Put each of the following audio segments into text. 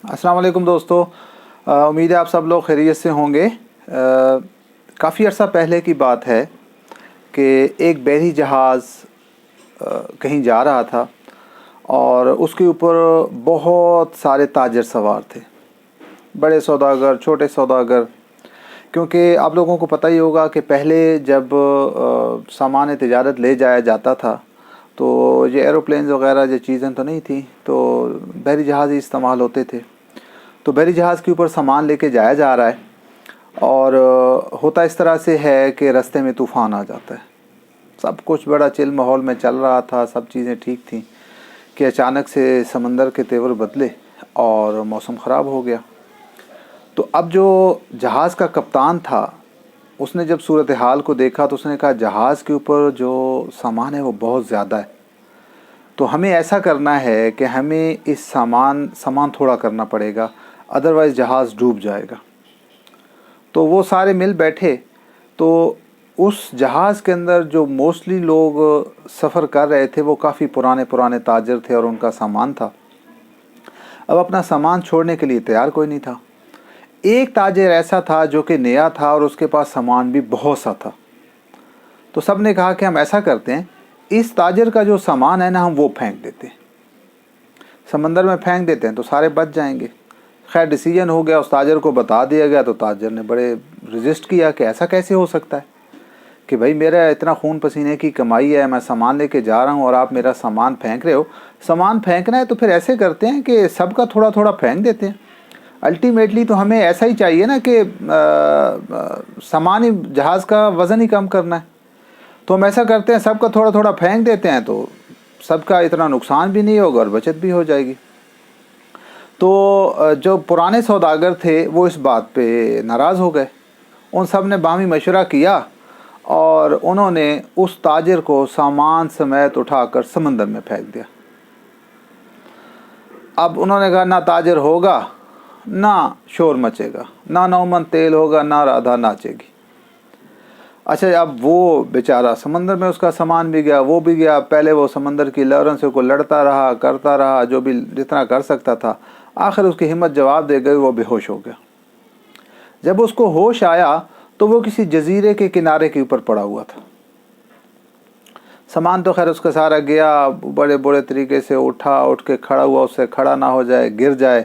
अस्सलाम वालेकुम दोस्तों। उम्मीद है आप सब लोग खैरियत से होंगे। काफ़ी अर्सा पहले की बात है कि एक बहरी जहाज़ कहीं जा रहा था और उसके ऊपर बहुत सारे ताजर सवार थे, बड़े सौदागर, छोटे सौदागर। क्योंकि आप लोगों को पता ही होगा कि पहले जब सामान तिजारत ले जाया जाता था तो ये एरोप्लेन वगैरह जो चीज़ें तो नहीं थी, तो बहरी जहाज़ ही इस्तेमाल होते थे। तो बहरी जहाज़ के ऊपर सामान लेके जाया जा रहा है और होता इस तरह से है कि रास्ते में तूफ़ान आ जाता है। सब कुछ बड़ा चिल माहौल में चल रहा था, सब चीज़ें ठीक थी कि अचानक से समंदर के तेवर बदले और मौसम ख़राब हो गया। तो अब जो जहाज़ का कप्तान था उसने जब सूरत हाल को देखा तो उसने कहा जहाज़ के ऊपर जो सामान है वो बहुत ज़्यादा है, तो हमें ऐसा करना है कि हमें इस सामान थोड़ा करना पड़ेगा, अदरवाइज़ जहाज़ डूब जाएगा। तो वो सारे मिल बैठे। तो उस जहाज़ के अंदर जो मोस्टली लोग सफ़र कर रहे थे वो काफ़ी पुराने ताजर थे और उनका सामान था। अब अपना सामान छोड़ने के लिए तैयार कोई नहीं था। एक ताजर ऐसा था जो कि नया था और उसके पास सामान भी बहुत सा था। तो सब ने कहा कि हम ऐसा करते हैं, इस ताजर का जो सामान है ना हम वो फेंक देते हैं, समंदर में फेंक देते हैं तो सारे बच जाएंगे। खैर डिसीजन हो गया, उस ताजर को बता दिया गया। तो ताजर ने बड़े रजिस्ट किया कि ऐसा कैसे हो सकता है कि भाई मेरा इतना खून पसीने की कमाई है, मैं सामान लेके जा रहा हूँ और आप मेरा सामान फेंक रहे हो। सामान फेंकना है तो फिर ऐसे करते हैं कि सबका थोड़ा थोड़ा फेंक देते हैं। अल्टीमेटली तो हमें ऐसा ही चाहिए ना कि सामान ही, जहाज़ का वज़न ही कम करना है। तो हम ऐसा करते हैं, सबका थोड़ा थोड़ा फेंक देते हैं तो सबका इतना नुकसान भी नहीं होगा और बचत भी हो जाएगी। तो जो पुराने सौदागर थे वो इस बात पे नाराज़ हो गए। उन सब ने बाहमी मशवरा किया और उन्होंने उस ताजर को सामान समेत उठाकर समंदर में फेंक दिया। अब उन्होंने कहा ना ताजर होगा, ना शोर मचेगा, ना नौमन तेल होगा, ना राधा नाचेगी। अच्छा, अब वो बेचारा समंदर में उसका सामान भी गया, वो भी गया। पहले वो समंदर की लहरों से को लड़ता रहा, करता रहा, जो भी जितना कर सकता था। आखिर उसकी हिम्मत जवाब दे गई, वो बेहोश हो गया। जब उसको होश आया तो वो किसी जजीरे के किनारे के ऊपर पड़ा हुआ था। सामान तो खैर उसका सारा गया, बड़े बुरे तरीके से उठ के खड़ा हुआ, उससे खड़ा ना हो जाए, गिर जाए।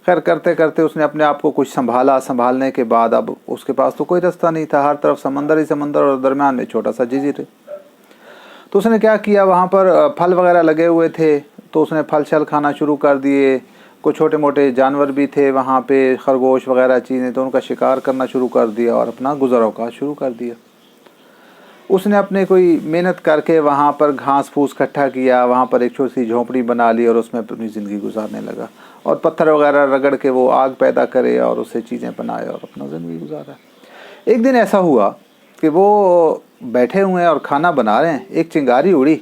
खैर करते करते उसने अपने आप को कुछ संभालने के बाद अब उसके पास तो कोई रास्ता नहीं था, हर तरफ समंदर ही समंदर और दरमियान में छोटा सा जजीरे। तो उसने क्या किया, वहाँ पर फल वगैरह लगे हुए थे तो उसने फल शल खाना शुरू कर दिए। कुछ छोटे मोटे जानवर भी थे वहाँ पे, खरगोश वगैरह चीज़ें, तो उनका शिकार करना शुरू कर दिया और अपना गुज़र औक़ात शुरू कर दिया। उसने अपने कोई मेहनत करके वहाँ पर घास फूस इकट्ठा किया, वहाँ पर एक छोटी सी झोंपड़ी बना ली और उसमें अपनी ज़िंदगी गुजारने लगा। और पत्थर वगैरह रगड़ के वो आग पैदा करे और उससे चीज़ें बनाए और अपना ज़िंदगी गुजारा। एक दिन ऐसा हुआ कि वो बैठे हुए हैं और खाना बना रहे हैं, एक चिंगारी उड़ी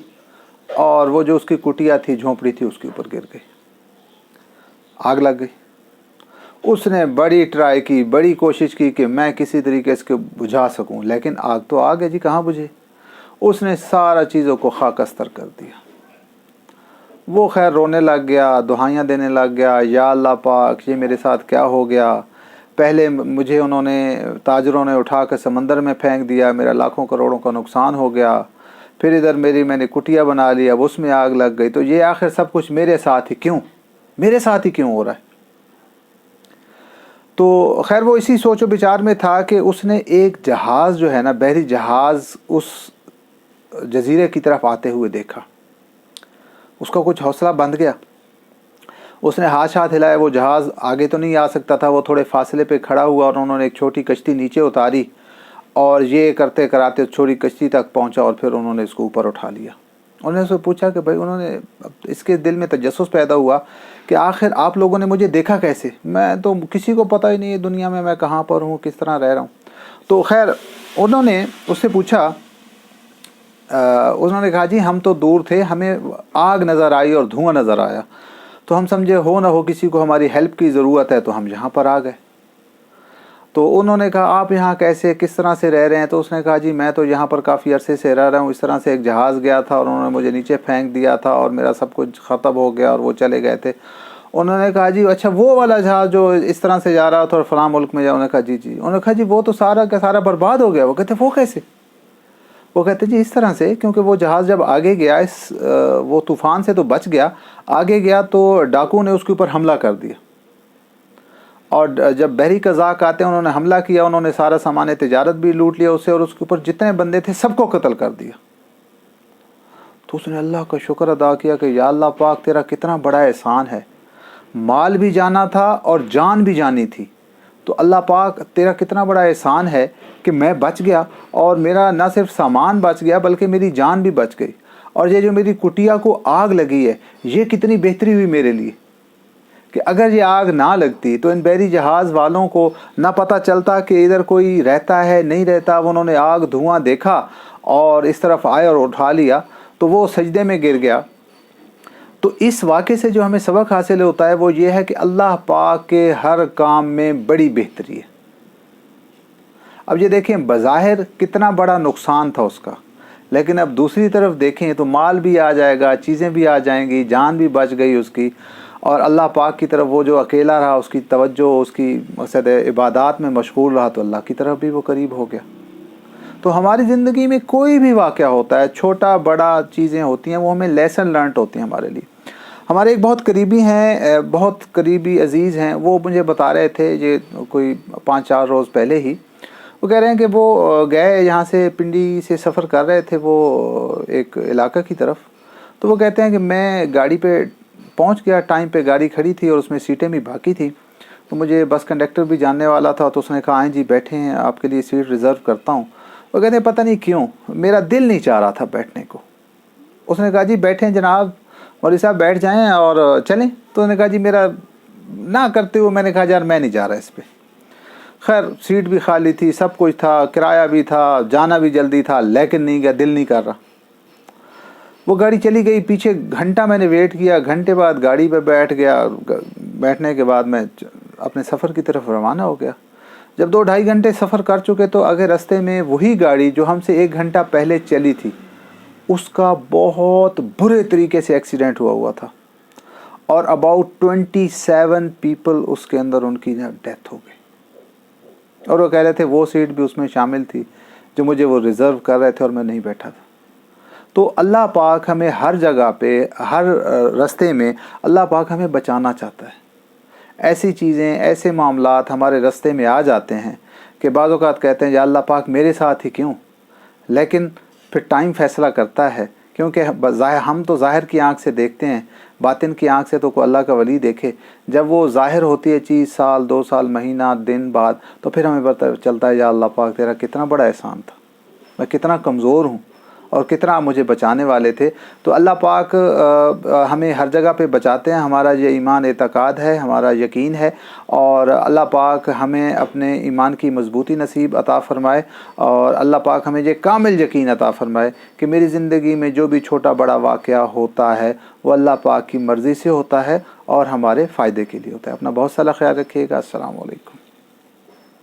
और वो जो उसकी कुटिया थी, झोंपड़ी थी, उसके ऊपर गिर गई, आग लग गई। उसने बड़ी ट्राई की, बड़ी कोशिश की कि मैं किसी तरीके से बुझा सकूं, लेकिन आग तो आग है जी, कहाँ बुझे। उसने सारा चीज़ों को खाकस्तर कर दिया। वो खैर रोने लग गया, दुहाइयाँ देने लग गया, या अल्लाह पाक ये मेरे साथ क्या हो गया। पहले मुझे ताजरों ने उठा कर समंदर में फेंक दिया, मेरा लाखों करोड़ों का नुकसान हो गया। फिर इधर मैंने कुटिया बना ली, अब उसमें आग लग गई। तो ये आखिर सब कुछ मेरे साथ ही क्यों हो रहा है। तो खैर वो इसी सोचो विचार में था कि उसने एक जहाज़ जो है ना, बहरी जहाज़, उस जजीरे की तरफ आते हुए देखा। उसका कुछ हौसला बंध गया। उसने हाथ हिलाया, वो जहाज़ आगे तो नहीं आ सकता था, वो थोड़े फासले पे खड़ा हुआ और उन्होंने एक छोटी कश्ती नीचे उतारी और ये करते कराते छोटी कश्ती तक पहुंचा और फिर उन्होंने इसको ऊपर उठा लिया। उन्होंने उससे पूछा कि भाई, उन्होंने इसके दिल में तजस्सुस पैदा हुआ कि आखिर आप लोगों ने मुझे देखा कैसे, मैं तो किसी को पता ही नहीं है दुनिया में मैं कहाँ पर हूँ, किस तरह रह रहा हूँ। तो खैर उन्होंने उससे पूछा, उन्होंने कहा जी हम तो दूर थे, हमें आग नज़र आई और धुआं नज़र आया, तो हम समझे हो ना हो किसी को हमारी हेल्प की ज़रूरत है, तो हम यहाँ पर आ गए। तो उन्होंने कहा आप यहाँ कैसे, किस तरह से रह रहे हैं। तो उसने कहा जी मैं तो यहाँ पर काफ़ी अरसे से रह रहा हूँ, इस तरह से एक जहाज़ गया था और उन्होंने मुझे नीचे फेंक दिया था और मेरा सब कुछ ख़त्म हो गया और वो चले गए थे। انہوں نے کہا جی اچھا وہ والا جہاز جو اس طرح سے جا رہا تھا اور فلاں ملک میں جا، انہوں نے کہا جی جی، انہوں نے کہا جی وہ تو سارا کا سارا برباد ہو گیا۔ وہ کہتے وہ کیسے؟ وہ کہتے جی اس طرح سے، کیونکہ وہ جہاز جب آگے گیا وہ طوفان سے تو بچ گیا، آگے گیا تو ڈاکو نے اس کے اوپر حملہ کر دیا، اور جب بحری قزاق آتے ہیں انہوں نے حملہ کیا، انہوں نے سارا سامان تجارت بھی لوٹ لیا اس سے، اور اس کے اوپر جتنے بندے تھے سب کو قتل کر دیا۔ تو اس نے اللہ کا شکر ادا کیا کہ یا اللہ پاک تیرا کتنا بڑا احسان ہے، مال بھی جانا تھا اور جان بھی جانی تھی، تو اللہ پاک تیرا کتنا بڑا احسان ہے کہ میں بچ گیا، اور میرا نہ صرف سامان بچ گیا بلکہ میری جان بھی بچ گئی، اور یہ جو میری کٹیا کو آگ لگی ہے یہ کتنی بہتری ہوئی میرے لیے کہ اگر یہ آگ نہ لگتی تو ان بحری جہاز والوں کو نہ پتہ چلتا کہ ادھر کوئی رہتا ہے نہیں رہتا۔ انہوں نے آگ دھواں دیکھا اور اس طرف آئے اور اٹھا لیا تو وہ سجدے میں گر گیا۔ تو اس واقعے سے جو ہمیں سبق حاصل ہوتا ہے وہ یہ ہے کہ اللہ پاک کے ہر کام میں بڑی بہتری ہے۔ اب یہ دیکھیں بظاہر کتنا بڑا نقصان تھا اس کا، لیکن اب دوسری طرف دیکھیں تو مال بھی آ جائے گا، چیزیں بھی آ جائیں گی، جان بھی بچ گئی اس کی، اور اللہ پاک کی طرف وہ جو اکیلا رہا، اس کی توجہ اس کی مقصد عبادات میں مشغول رہا تو اللہ کی طرف بھی وہ قریب ہو گیا۔ تو ہماری زندگی میں کوئی بھی واقعہ ہوتا ہے، چھوٹا بڑا چیزیں ہوتی ہیں، وہ ہمیں لیسن لرنٹ ہوتی ہیں ہمارے لیے۔ ہمارے ایک بہت قریبی ہیں، بہت قریبی عزیز ہیں، وہ مجھے بتا رہے تھے یہ کوئی 5-4 روز پہلے ہی، وہ کہہ رہے ہیں کہ وہ گئے یہاں سے پنڈی سے سفر کر رہے تھے وہ ایک علاقہ کی طرف، تو وہ کہتے ہیں کہ میں گاڑی پہ پہنچ گیا، ٹائم پہ گاڑی کھڑی تھی اور اس میں سیٹیں بھی باقی تھیں، تو مجھے بس کنڈکٹر بھی جاننے والا تھا، تو اس نے کہا آئیں جی بیٹھے ہیں، آپ کے لیے سیٹ ریزرو کرتا ہوں۔ وہ کہتے ہیں پتہ نہیں کیوں میرا دل نہیں چاہ رہا تھا بیٹھنے کو۔ اس نے کہا جی بیٹھیں جناب، مولوی صاحب بیٹھ جائیں اور چلیں، تو انہوں نے کہا جی میرا نہ کرتے ہوئے میں نے کہا یار میں نہیں جا رہا اس پہ۔ خیر سیٹ بھی خالی تھی، سب کچھ تھا، کرایہ بھی تھا، جانا بھی جلدی تھا، لیکن نہیں گیا، دل نہیں کر رہا۔ وہ گاڑی چلی گئی، پیچھے گھنٹہ میں نے ویٹ کیا، گھنٹے بعد گاڑی پہ بیٹھ گیا، بیٹھنے کے بعد میں اپنے سفر کی طرف روانہ ہو گیا۔ جب 2-2.5 گھنٹے سفر کر چکے تو آگے رستے میں وہی گاڑی جو ہم سے 1 گھنٹہ پہلے چلی تھی اس کا بہت برے طریقے سے ایکسیڈنٹ ہوا تھا، اور اباؤٹ 27 پیپل اس کے اندر ان کی ڈیتھ ہو گئی، اور وہ کہہ رہے تھے وہ سیٹ بھی اس میں شامل تھی جو مجھے وہ ریزرو کر رہے تھے اور میں نہیں بیٹھا تھا۔ تو اللہ پاک ہمیں ہر جگہ پہ ہر رستے میں اللہ پاک ہمیں بچانا چاہتا ہے۔ ایسی چیزیں ایسے معاملات ہمارے رستے میں آ جاتے ہیں کہ بعض اوقات کہتے ہیں یا اللہ پاک میرے ساتھ ہی کیوں، لیکن پھر ٹائم فیصلہ کرتا ہے، کیونکہ ہم تو ظاہر کی آنکھ سے دیکھتے ہیں، باطن کی آنکھ سے تو کوئی اللہ کا ولی دیکھے، جب وہ ظاہر ہوتی ہے چیز سال 2 سال مہینہ دن بعد تو پھر ہمیں پتہ چلتا ہے یا اللہ پاک تیرا کتنا بڑا احسان تھا، میں کتنا کمزور ہوں اور کتنا مجھے بچانے والے تھے۔ تو اللہ پاک ہمیں ہر جگہ پہ بچاتے ہیں، ہمارا یہ ایمان اعتقاد ہے، ہمارا یقین ہے، اور اللہ پاک ہمیں اپنے ایمان کی مضبوطی نصیب عطا فرمائے، اور اللہ پاک ہمیں یہ کامل یقین عطا فرمائے کہ میری زندگی میں جو بھی چھوٹا بڑا واقعہ ہوتا ہے وہ اللہ پاک کی مرضی سے ہوتا ہے اور ہمارے فائدے کے لیے ہوتا ہے۔ اپنا بہت سارا خیال رکھیے گا۔ السلام علیکم۔